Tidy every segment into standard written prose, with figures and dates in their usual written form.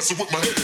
messing with my head.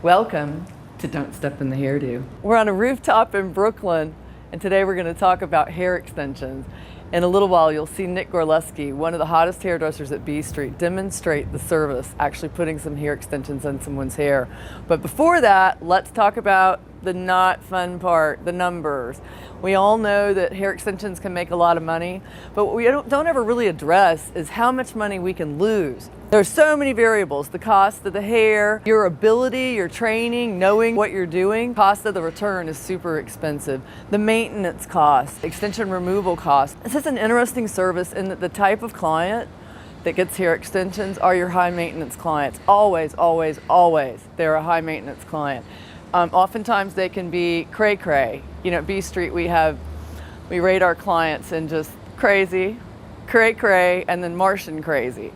Welcome to Don't Step in the Hairdo. We're on a rooftop in Brooklyn, and today we're going to talk about hair extensions. In a little while, you'll see Nick Gorleski, one of the hottest hairdressers at B Street, demonstrate the service, actually putting some hair extensions on someone's hair. But before that, let's talk about the not fun part, the numbers. We all know that hair extensions can make a lot of money, but what we don't ever really address is how much money we can lose. There's so many variables: the cost of the hair, your ability, your training, knowing what you're doing. Cost of the return is super expensive. The maintenance cost, extension removal cost. This is an interesting service in that the type of client that gets hair extensions are your high maintenance clients. Always, always, always, they're a high maintenance client. Oftentimes they can be cray-cray. You know, at B Street we rate our clients in just crazy, cray-cray, and then Martian crazy.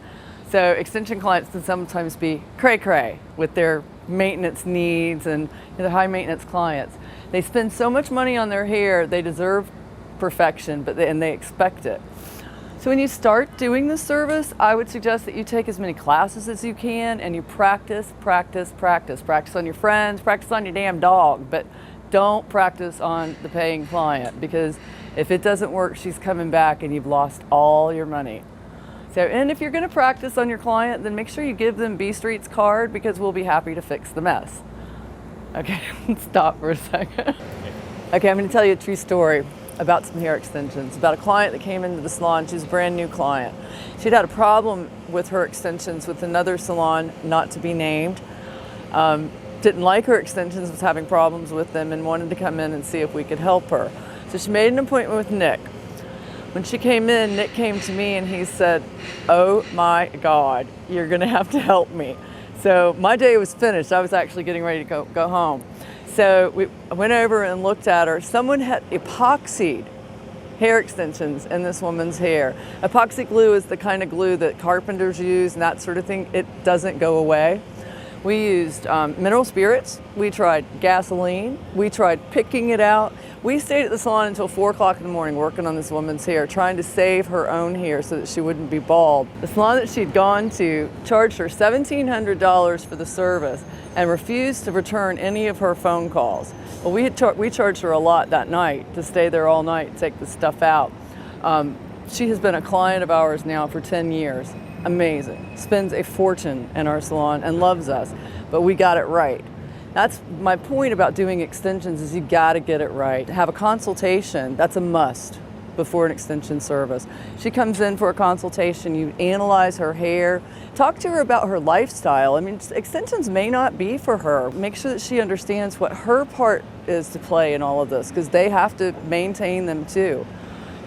So extension clients can sometimes be cray-cray with their maintenance needs, and they're high maintenance clients. They spend so much money on their hair, they deserve perfection, and they expect it. So when you start doing this service, I would suggest that you take as many classes as you can and you practice, practice, practice. Practice on your friends, practice on your damn dog, but don't practice on the paying client, because if it doesn't work, she's coming back and you've lost all your money. So, and if you're going to practice on your client, then make sure you give them B Street's card, because we'll be happy to fix the mess. Okay, stop for a second. Okay, I'm going to tell you a true story about some hair extensions, about a client that came into the salon. She's a brand new client. She'd had a problem with her extensions with another salon, not to be named. Didn't like her extensions, was having problems with them, and wanted to come in and see if we could help her. So she made an appointment with Nick. When she came in, Nick came to me and he said, "Oh my God, you're gonna have to help me." So my day was finished. I was actually getting ready to go home. So we went over and looked at her. Someone had epoxied hair extensions in this woman's hair. Epoxy glue is the kind of glue that carpenters use and that sort of thing. It doesn't go away. We used mineral spirits. We tried gasoline. We tried picking it out. We stayed at the salon until 4 o'clock in the morning working on this woman's hair, trying to save her own hair so that she wouldn't be bald. The salon that she'd gone to charged her $1,700 for the service and refused to return any of her phone calls. Well, we charged her a lot that night to stay there all night and take the stuff out. She has been a client of ours now for 10 years. Amazing. Spends a fortune in our salon and loves us, but we got it right. That's my point about doing extensions, is you gotta get it right. Have a consultation, that's a must before an extension service. She comes in for a consultation, you analyze her hair, talk to her about her lifestyle. I mean, extensions may not be for her. Make sure that she understands what her part is to play in all of this, because they have to maintain them too.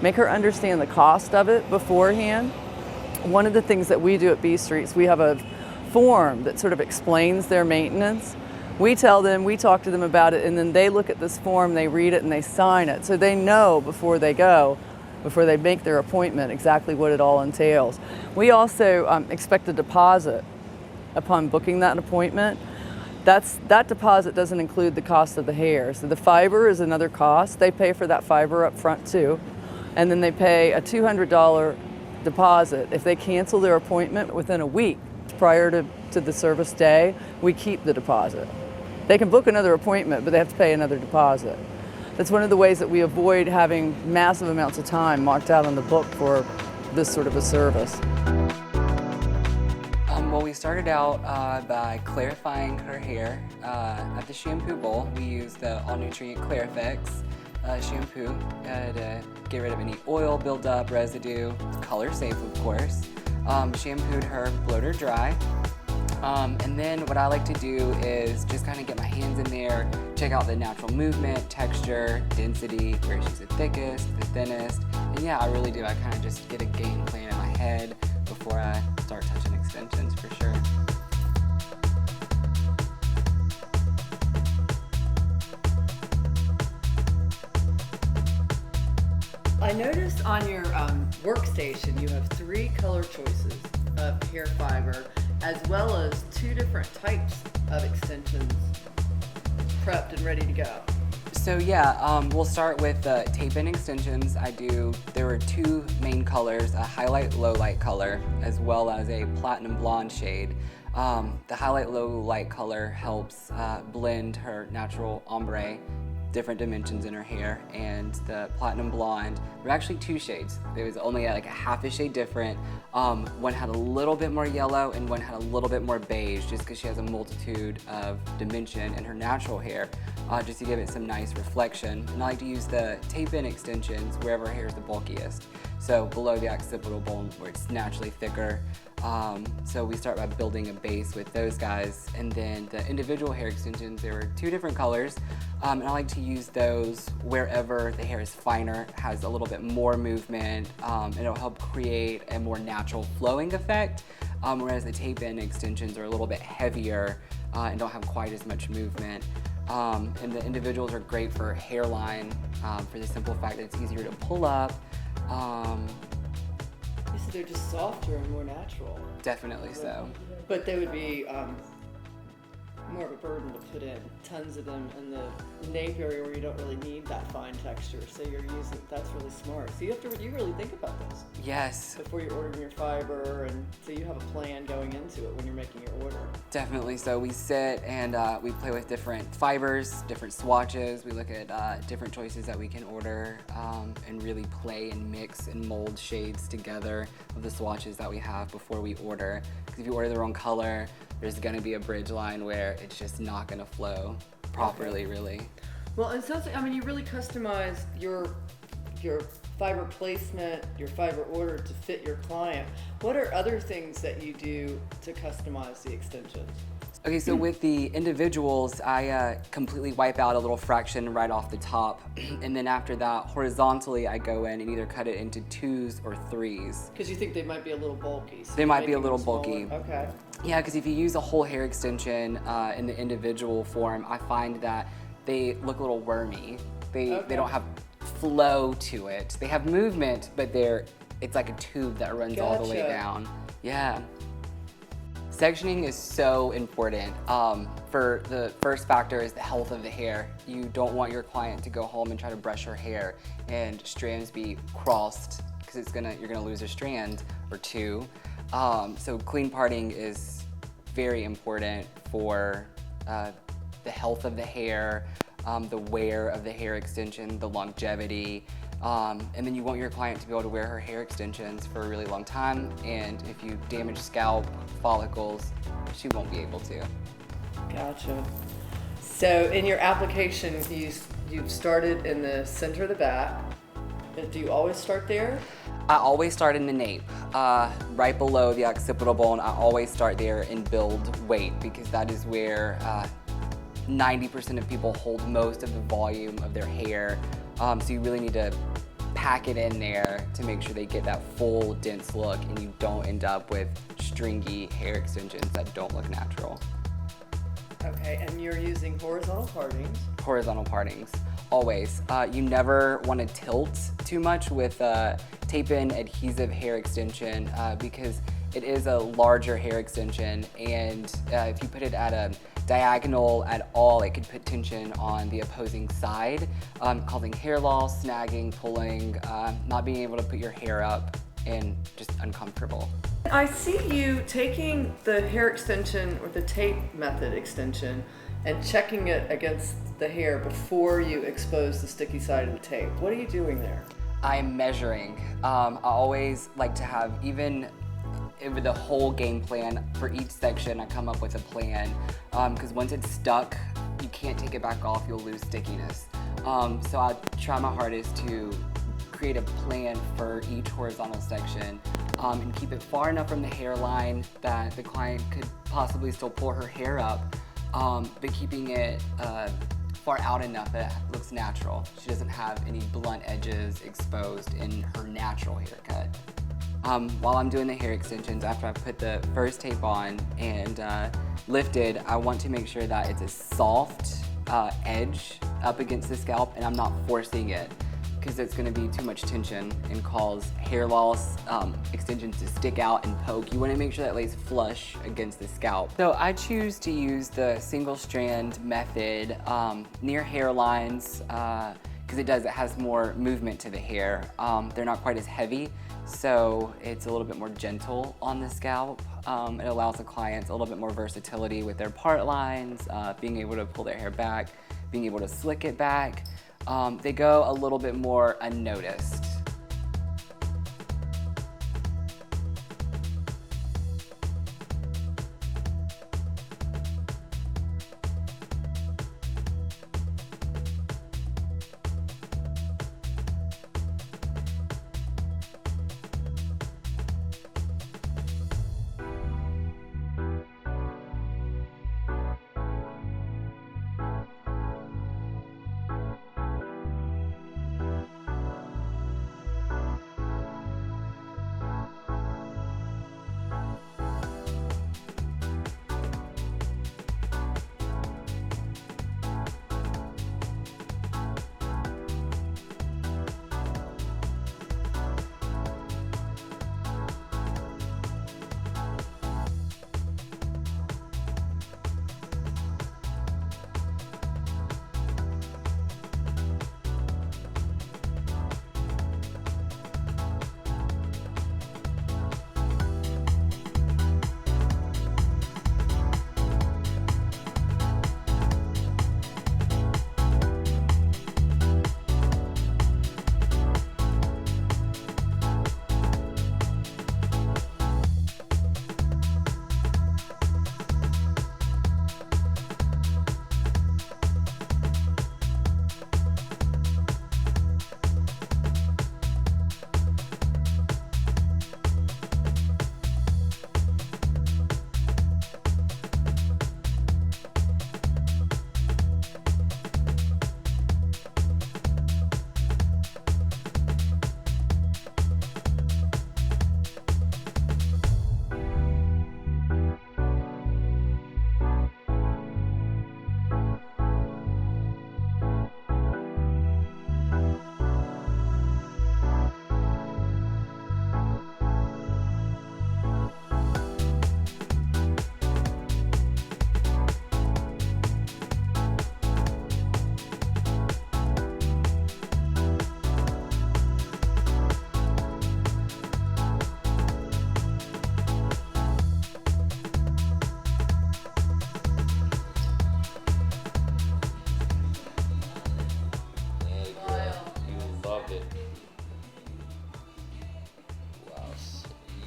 Make her understand the cost of it beforehand. One of the things that we do at B Street is we have a form that sort of explains their maintenance. We tell them, we talk to them about it, and then they look at this form, they read it, and they sign it. So they know before they go, before they make their appointment, exactly what it all entails. We also expect a deposit upon booking that appointment. That deposit doesn't include the cost of the hair. So the fiber is another cost. They pay for that fiber up front too. And then they pay a $200 deposit. If they cancel their appointment within a week prior to the service day, we keep the deposit. They can book another appointment, but they have to pay another deposit. That's one of the ways that we avoid having massive amounts of time marked out on the book for this sort of a service. Well, we started out by clarifying her hair. At the shampoo bowl, we used the All Nutrient Clarifix shampoo to get rid of any oil buildup, residue, color safe of course. Shampooed her, blowed her dry. And then what I like to do is just kind of get my hands in there, check out the natural movement, texture, density, where she's the thickest, the thinnest. And yeah, I really do. I kind of just get a game plan in my head before I start touching extensions for sure. I noticed on your workstation you have 3 color choices of hair fiber, as well as 2 different types of extensions prepped and ready to go. So yeah, we'll start with tape-in extensions. There were two main colors, a highlight low light color as well as a platinum blonde shade. The highlight low light color helps blend her natural ombre, different dimensions in her hair, and the platinum blonde were actually two shades. It was only like a half a shade different. One had a little bit more yellow and one had a little bit more beige, just because she has a multitude of dimension in her natural hair, just to give it some nice reflection. And I like to use the tape-in extensions wherever her hair is the bulkiest. So below the occipital bone where it's naturally thicker. So we start by building a base with those guys, and then the individual hair extensions, there were two different colors, and I like to use those wherever the hair is finer, has a little bit more movement, and it'll help create a more natural flowing effect, whereas the tape-in extensions are a little bit heavier and don't have quite as much movement. And the individuals are great for hairline, for the simple fact that it's easier to pull up. So they're just softer and more natural. Definitely so. But they would be more of a burden to put in. Tons of them in the nape area where you don't really need that fine texture. So that's really smart. So you really think about this. Yes. Before you're ordering your fiber, and so you have a plan going into it when you're making your order. Definitely. So we sit and we play with different fibers, different swatches. We look at different choices that we can order and really play and mix and mold shades together of the swatches that we have before we order. Because if you order the wrong color, there's going to be a bridge line where it's just not going to flow properly, really. Well, it sounds like, I mean, you really customized your fiber placement, your fiber order to fit your client. What are other things that you do to customize the extensions? Okay, so with the individuals, I completely wipe out a little fraction right off the top, and then after that, horizontally, I go in and either cut it into 2s or 3s. Because you think they might be a little bulky. So they might be a little bulky. Okay. Yeah, because if you use a whole hair extension in the individual form, I find that they look a little wormy. They don't have flow to it. They have movement, but it's like a tube that runs all the way down. Yeah. Sectioning is so important. For the first factor is the health of the hair. You don't want your client to go home and try to brush her hair and strands be crossed, because you're gonna lose a strand or two. So clean parting is very important for the health of the hair, the wear of the hair extension, the longevity. And then you want your client to be able to wear her hair extensions for a really long time, and if you damage scalp follicles, she won't be able to. Gotcha. So in your application, you've started in the center of the back. Do you always start there? I always start in the nape, right below the occipital bone. I always start there and build weight, because that is where 90% of people hold most of the volume of their hair. So you really need to pack it in there to make sure they get that full, dense look, and you don't end up with stringy hair extensions that don't look natural. Okay, and you're using horizontal partings. Horizontal partings, always. You never want to tilt too much with tape-in adhesive hair extension, because it is a larger hair extension, and if you put it at a diagonal at all, it could put tension on the opposing side, causing hair loss, snagging, pulling, not being able to put your hair up, and just uncomfortable. I see you taking the hair extension or the tape method extension and checking it against the hair before you expose the sticky side of the tape. What are you doing there? I'm measuring. I always like to have, even with the whole game plan for each section, I come up with a plan, because once it's stuck, you can't take it back off, you'll lose stickiness. So I try my hardest to create a plan for each horizontal section, and keep it far enough from the hairline that the client could possibly still pull her hair up, but keeping it far out enough that it looks natural. She doesn't have any blunt edges exposed in her natural haircut. While I'm doing the hair extensions, after I put the first tape on and lifted, I want to make sure that it's a soft edge up against the scalp, and I'm not forcing it. because it's going to be too much tension and cause hair loss, extensions to stick out and poke. You want to make sure that lays flush against the scalp. So I choose to use the single strand method near hairlines because it has more movement to the hair. They're not quite as heavy, so it's a little bit more gentle on the scalp. It allows the clients a little bit more versatility with their part lines, being able to pull their hair back, being able to slick it back. They go a little bit more unnoticed.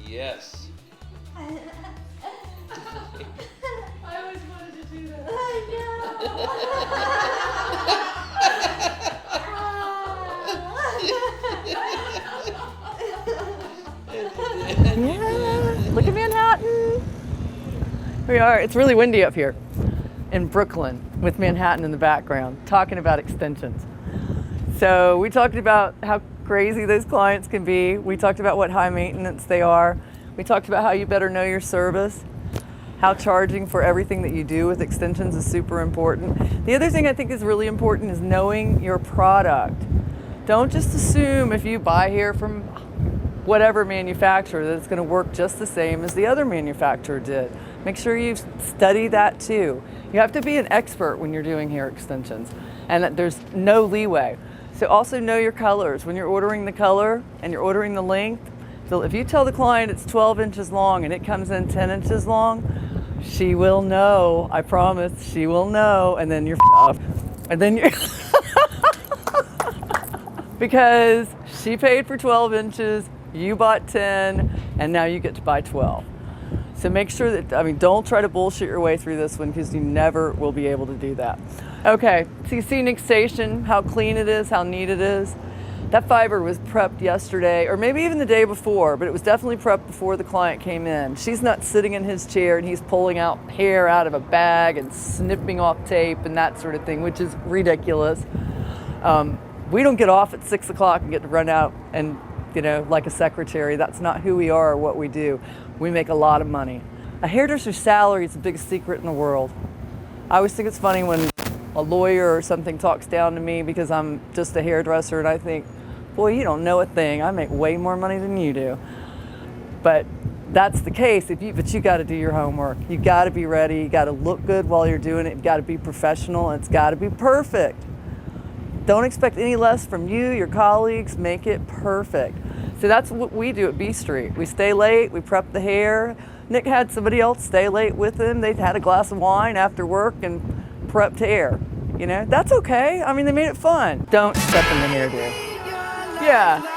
Yes. I always wanted to do that. Yeah, look at Manhattan. Here we are. It's really windy up here in Brooklyn with Manhattan in the background, talking about extensions. So we talked about how crazy those clients can be. We talked about what high maintenance they are. We talked about how you better know your service, how charging for everything that you do with extensions is super important. The other thing I think is really important is knowing your product. Don't just assume if you buy hair from whatever manufacturer that it's going to work just the same as the other manufacturer did. Make sure you study that too. You have to be an expert when you're doing hair extensions, and there's no leeway. So also know your colors. When you're ordering the color and you're ordering the length, so if you tell the client it's 12 inches long and it comes in 10 inches long, she will know, I promise, she will know, and then you're off. And then you're, because she paid for 12 inches, you bought 10, and now you get to buy 12. So make sure that, don't try to bullshit your way through this one because you never will be able to do that. Okay, so you see Nick's station, how clean it is, how neat it is. That fiber was prepped yesterday, or maybe even the day before, but it was definitely prepped before the client came in. She's not sitting in his chair and he's pulling out hair out of a bag and snipping off tape and that sort of thing, which is ridiculous. We don't get off at 6 o'clock and get to run out and, like a secretary. That's not who we are or what we do. We make a lot of money. A hairdresser's salary is the biggest secret in the world. I always think it's funny when a lawyer or something talks down to me because I'm just a hairdresser, and I think, Boy, you don't know a thing. I make way more money than you do. But that's the case, but you got to do your homework. You got to be ready. You got to look good while you're doing it. You got to be professional, and it's got to be perfect. Don't expect any less from you, your colleagues. Make it perfect. So that's what we do at B Street. We stay late, we prep the hair. Nick had somebody else stay late with him. They had a glass of wine after work and prepped hair. You know, that's okay. I mean, they made it fun. Don't step in the hairdo. Yeah.